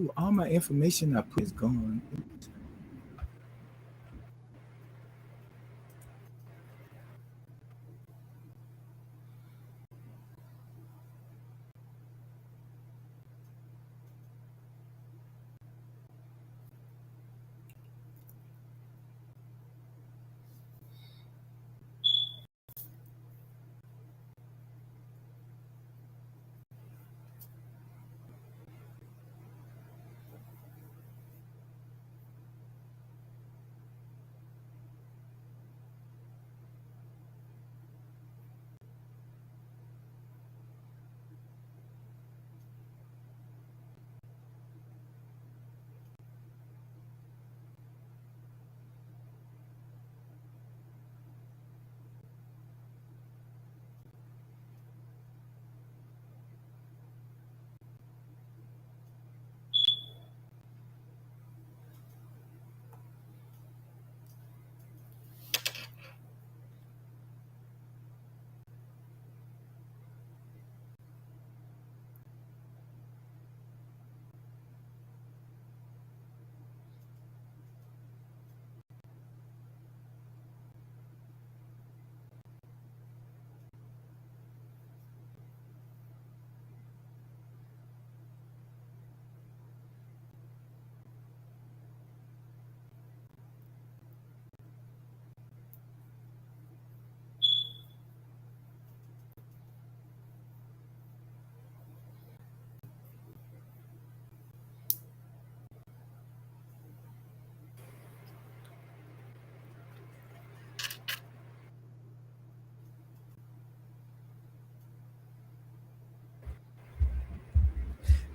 Ooh, all my information I put is gone.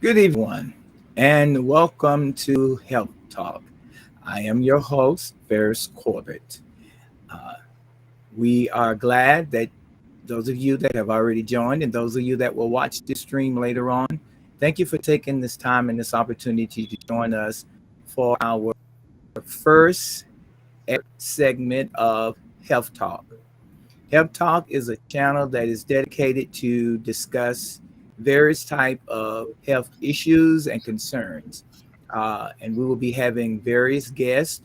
Good evening, and welcome to Health Talk. I am your host, Ferris Corbett. Uh, we are glad that those of you that have already joined and those of you that will watch this stream later on, thank you for taking this time and this opportunity to join us for our first segment of Health Talk. Health Talk is a channel that is dedicated to discuss various type of health issues and concerns. And we will be having various guests.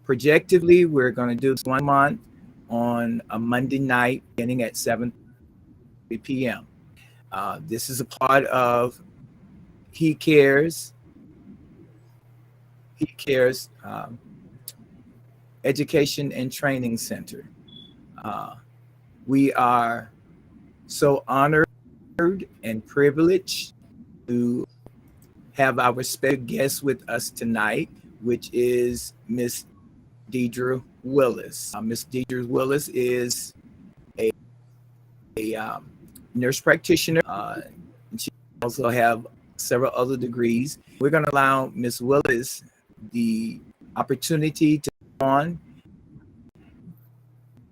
Projectively, we're going to do this 1 month on a Monday night beginning at 7:30 p.m. This is a part of He Cares, He Cares Education and Training Center. We are so honored and privileged to have our special guest with us tonight, which is Miss Deidre Willis. Miss Deidre Willis is a nurse practitioner. And she also have several other degrees. We're going to allow Miss Willis the opportunity to come on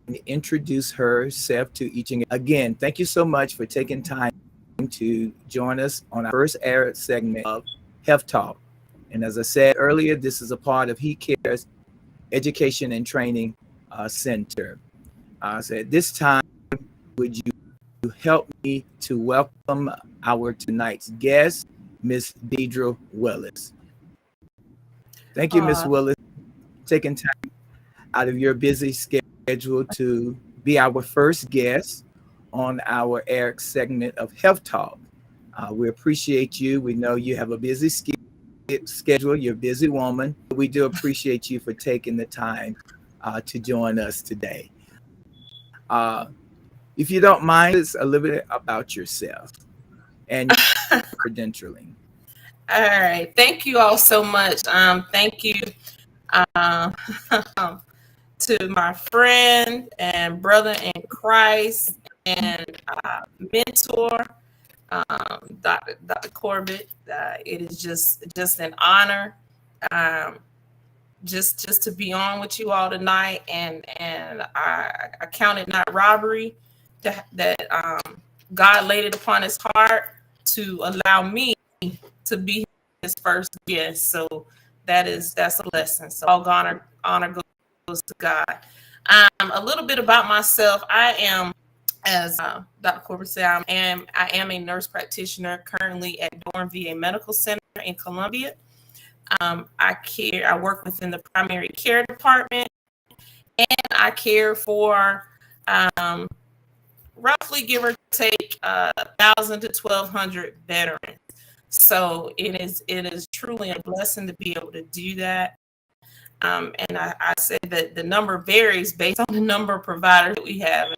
and introduce herself to each and again. Thank you so much for taking time to join us on our first air segment of Health Talk. And as I said earlier, this is a part of He Cares Education and Training Center. So at this time, would you help me to welcome our tonight's guest, Miss Deidre Willis? Thank you, Miss Willis, taking time out of your busy schedule to be our first guest on our air segment of Health Talk. We appreciate you. We know you have a busy schedule. You're a busy woman. We do appreciate you for taking the time to join us today. If you don't mind, it's a little bit about yourself and credentialing. All right. Thank you all so much. Thank you to my friend and brother in Christ and mentor, Dr. Corbett. It is just an honor, just to be on with you all tonight, and I count it not robbery that God laid it upon His heart to allow me to be His first guest. So that's a lesson. So all honor goes to God. A little bit about myself. I am As Dr. Corbett said, I am a nurse practitioner currently at Dorn VA Medical Center in Columbia. I work within the primary care department, and I care for roughly, give or take, 1,000 to 1,200 veterans. So it is truly a blessing to be able to do that. And I say that the number varies based on the number of providers that we have,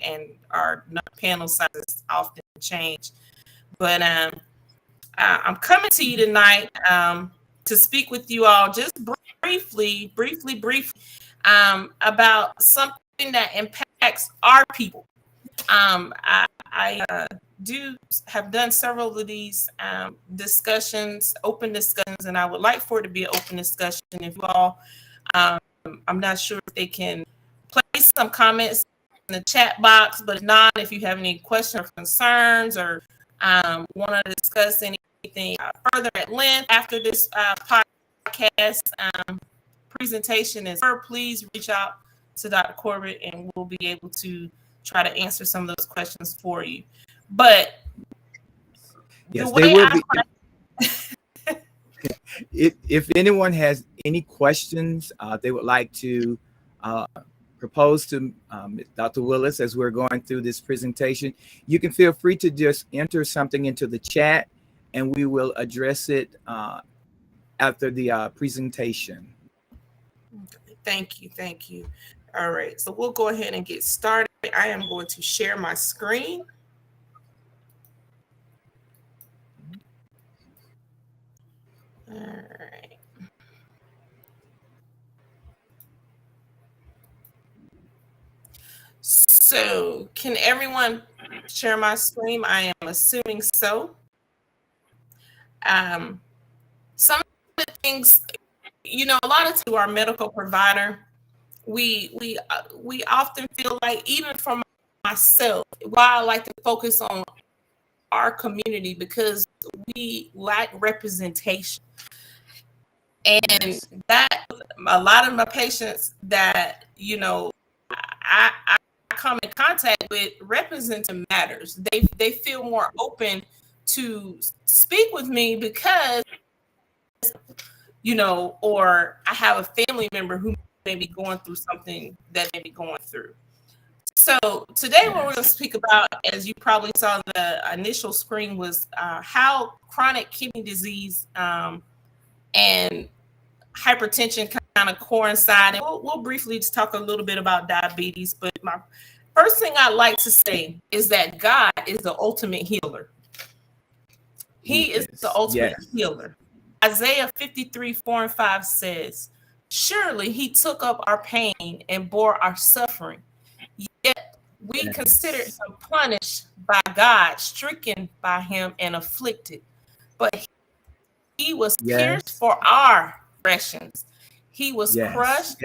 and our panel sizes often change. But I'm coming to you tonight to speak with you all just briefly about something that impacts our people. I do have done several of these discussions, open discussions, and I would like for it to be an open discussion. If you all, I'm not sure if they can place some comments in the chat box, but if not, if you have any questions or concerns, or want to discuss anything further at length after this podcast presentation is over, please reach out to Dr. Corbett, and we'll be able to try to answer some of those questions for you. But yes, they will be. If anyone has any questions they would like to propose to Dr. Willis as we're going through this presentation, you can feel free to just enter something into the chat, and we will address it after the presentation. Thank you. All right, so we'll go ahead and get started. I am going to share my screen. All right. So can everyone share my screen? I am assuming so. Some of the things, a lot of to our medical provider, we often feel like, even for myself, why I like to focus on our community, because we lack representation. And that a lot of my patients that I come in contact with, representing matters. They feel more open to speak with me because or I have a family member who may be going through something that they may be going through. So today what we're going to speak about, as you probably saw the initial screen, was how chronic kidney disease and hypertension kind of coincide. And we'll briefly just talk a little bit about diabetes. But my first thing I'd like to say is that God is the ultimate healer. He is the ultimate healer. Isaiah 53:4-5 says, "Surely he took up our pain and bore our suffering. Yet we considered him punished by God, stricken by him and afflicted. But he was pierced for our transgressions. He was crushed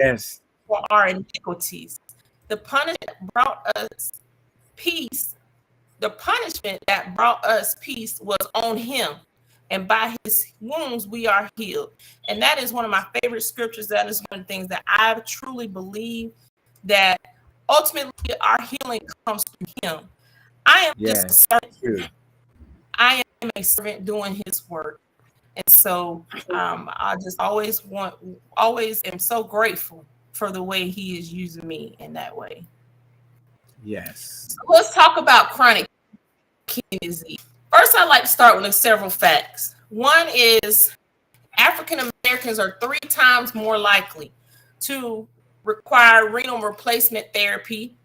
for our iniquities. The punishment brought us peace. The punishment that brought us peace was on him, and by his wounds we are healed." And that is one of my favorite scriptures. That is one of the things that I truly believe, that ultimately our healing comes from him. I am just a servant. I am a servant doing his work. And so I just always am so grateful for the way he is using me in that way. Yes. So let's talk about chronic kidney disease. First, I'd like to start with several facts. One is African Americans are 3 times more likely to require renal replacement therapy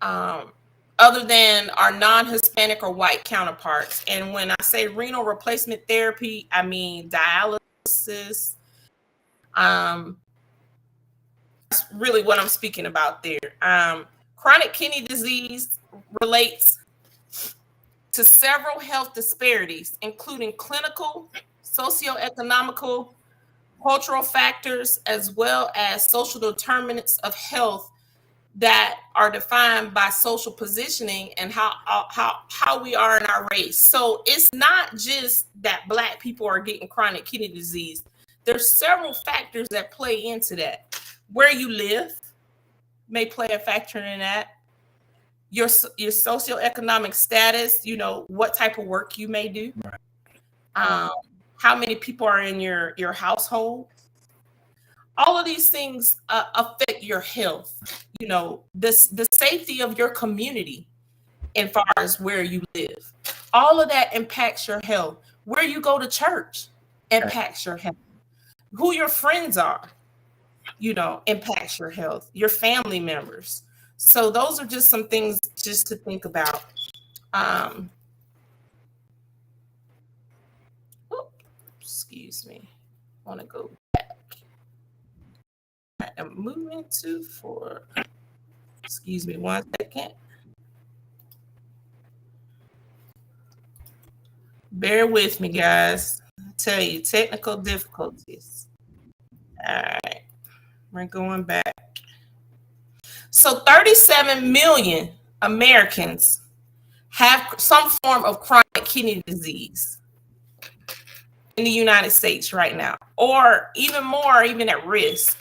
other than our non-Hispanic or white counterparts. And when I say renal replacement therapy, I mean dialysis. That's really what I'm speaking about there. Chronic kidney disease relates to several health disparities, including clinical, socioeconomical, cultural factors, as well as social determinants of health that are defined by social positioning and how we are in our race. So it's not just that Black people are getting chronic kidney disease. There's several factors that play into that. Where you live may play a factor in that. your socioeconomic status, you know, what type of work you may do, Right. How many people are in your household. All of these things affect your health. You know, the safety of your community, as far as where you live. All of that impacts your health. Where you go to church impacts your health. Who your friends are, you know, impacts your health. Your family members. So those are just some things just to think about. Um, oh, excuse me. I want to go back. I am moving to for. Excuse me 1 second. Bear with me, guys. I tell you, technical difficulties. All right, we're going back. So 37 million Americans have some form of chronic kidney disease in the United States right now, or even more, even at risk.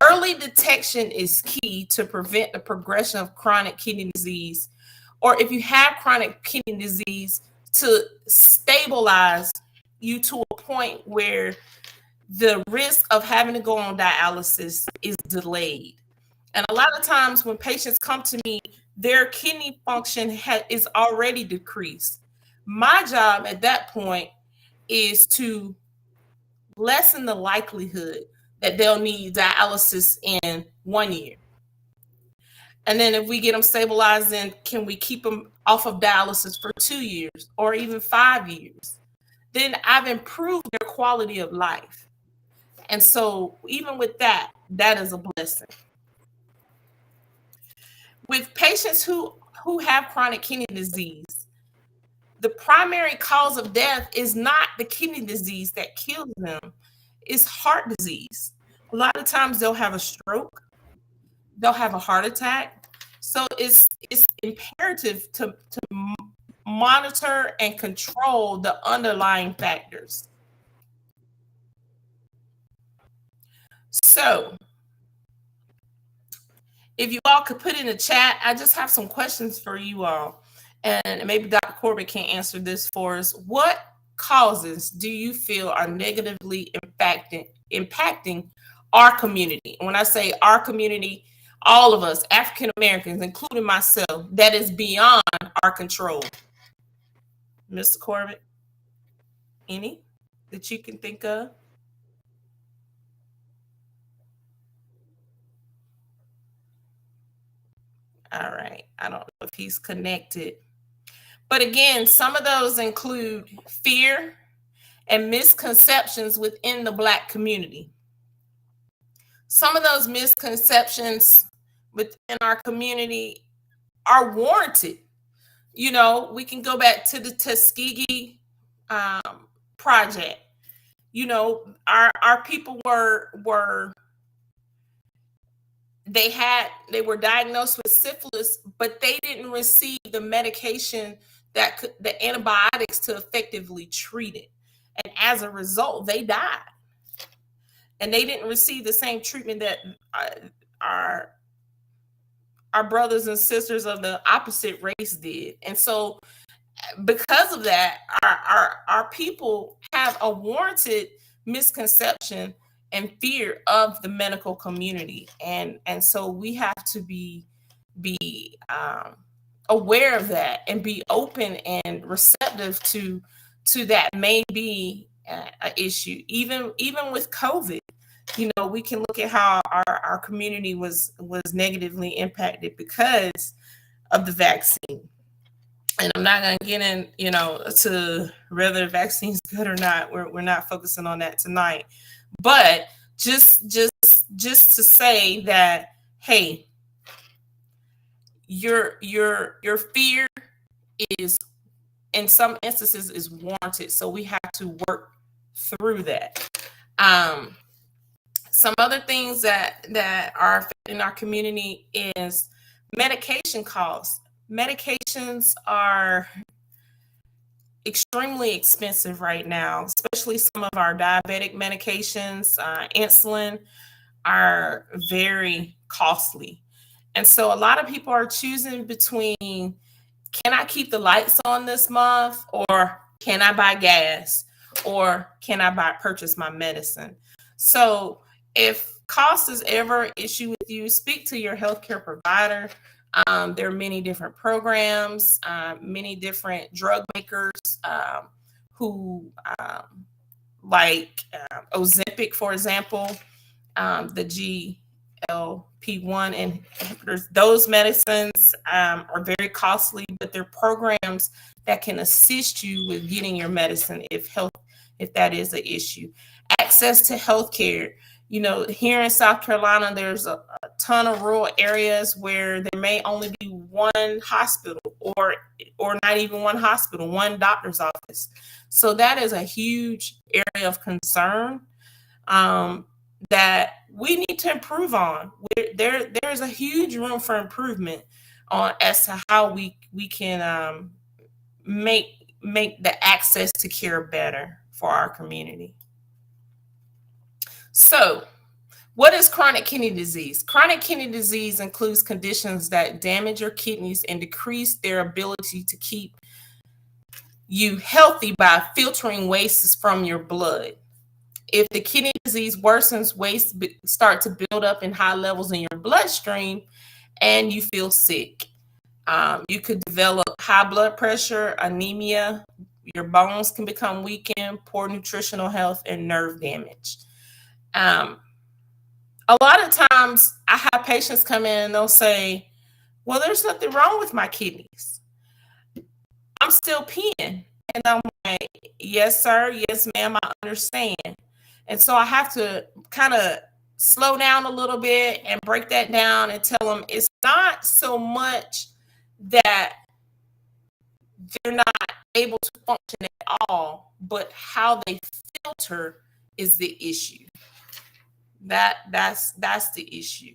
Early detection is key to prevent the progression of chronic kidney disease, or if you have chronic kidney disease, to stabilize you to a point where the risk of having to go on dialysis is delayed. And a lot of times when patients come to me, their kidney function is already decreased. My job at that point is to lessen the likelihood that they'll need dialysis in 1 year. And then if we get them stabilized, then can we keep them off of dialysis for 2 years or even 5 years? Then I've improved their quality of life. And so even with that, that is a blessing. With patients who have chronic kidney disease, the primary cause of death is not the kidney disease that kills them, it's heart disease. A lot of times they'll have a stroke, they'll have a heart attack. So it's imperative to monitor and control the underlying factors. So if you all could put in the chat, I just have some questions for you all. And maybe Dr. Corbett can answer this for us. What causes do you feel are negatively impacting our community? And when I say our community, all of us, African Americans, including myself, that is beyond our control. Mr. Corbett, any that you can think of? All right. I don't know if he's connected. But again, some of those include fear and misconceptions within the Black community. Some of those misconceptions within our community are warranted. You know, we can go back to the Tuskegee project. You know, our people were they were diagnosed with syphilis, but they didn't receive the medication the antibiotics to effectively treat it. And as a result, they died. And they didn't receive the same treatment that our brothers and sisters of the opposite race did. And so because of that, our people have a warranted misconception and fear of the medical community. And so we have to be aware of that and be open and receptive to that may be an issue. Even with COVID, you know, we can look at how our community was negatively impacted because of the vaccine. And I'm not going to get in, you know, to whether the vaccine's good or not. We're not focusing on that tonight. But just to say that, hey, your fear is, in some instances, is warranted. So we have to work through that. Some other things that are affecting our community is medication costs. Medications are extremely expensive right now, especially some of our diabetic medications, insulin are very costly. And so a lot of people are choosing between, can I keep the lights on this month, or can I buy gas, or can I purchase my medicine? So if cost is ever an issue with you, speak to your healthcare provider. There are many different programs, many different drug makers who, like Ozempic, for example, the GLP-1 inhibitors. Those medicines are very costly, but they're programs that can assist you with getting your medicine if that is an issue. Access to healthcare. You know, here in South Carolina, there's a ton of rural areas where there may only be one hospital, or not even one hospital, one doctor's office. So that is a huge area of concern that we need to improve on. There's a huge room for improvement on as to how we can make the access to care better for our community. So, what is chronic kidney disease? Chronic kidney disease includes conditions that damage your kidneys and decrease their ability to keep you healthy by filtering wastes from your blood. If the kidney disease worsens, waste start to build up in high levels in your bloodstream, and you feel sick. You could develop high blood pressure, anemia, your bones can become weakened, poor nutritional health, and nerve damage. A lot of times I have patients come in and they'll say, well, there's nothing wrong with my kidneys. I'm still peeing. And I'm like, yes, sir. Yes, ma'am. I understand. And so I have to kind of slow down a little bit and break that down and tell them it's not so much that they're not able to function at all, but how they filter is the issue. That's the issue.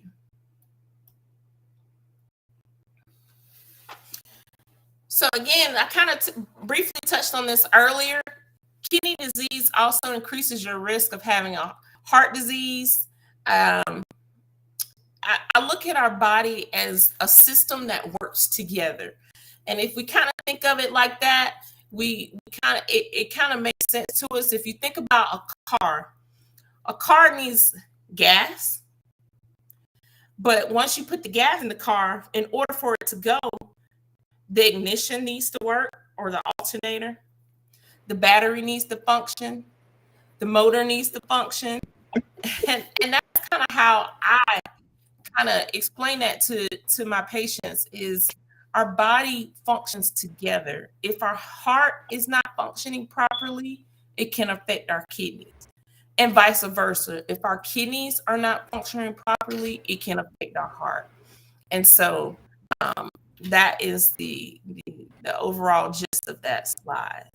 So again, I kind of briefly touched on this earlier. Kidney disease also increases your risk of having a heart disease. I look at our body as a system that works together. And if we kind of think of it like that, it kind of makes sense to us. If you think about a car needs gas. But once you put the gas in the car, in order for it to go, the ignition needs to work, or the alternator. The battery needs to function. The motor needs to function. And that's kind of how I kind of explain that to my patients is our body functions together. If our heart is not functioning properly, it can affect our kidneys. And vice versa. If our kidneys are not functioning properly, it can affect our heart. And so that is the overall gist of that slide.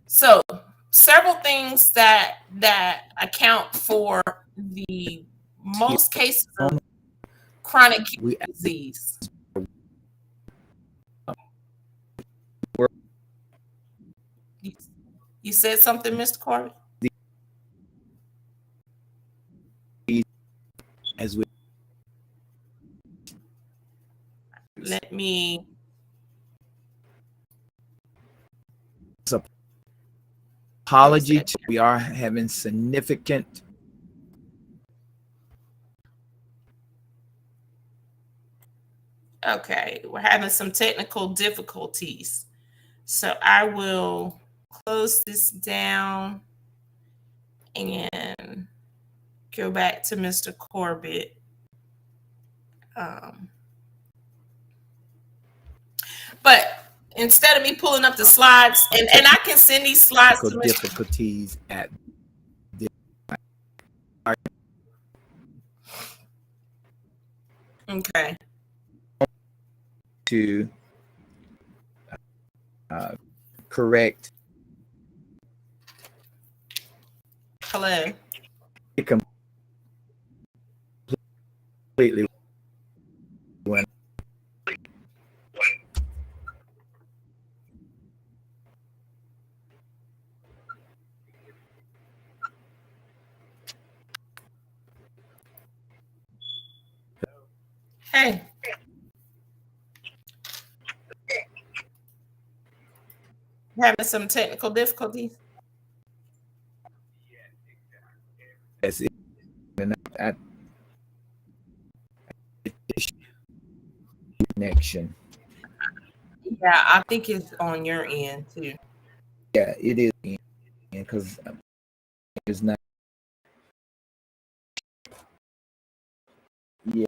So several things that account for the most cases of chronic kidney disease. You said something, Mr. Corbett? As we let me apology. We are having significant. Okay, we're having some technical difficulties. So I will close this down and go back to Mr. Corbett. But instead of me pulling up the slides, and I can send these slides to Mr. difficulties at this. Okay. To correct. Hello. Completely went. Hey. Having some technical difficulties. Yes, and I connection. Yeah, I think it's on your end too. Yeah, it is because it's not. Yeah.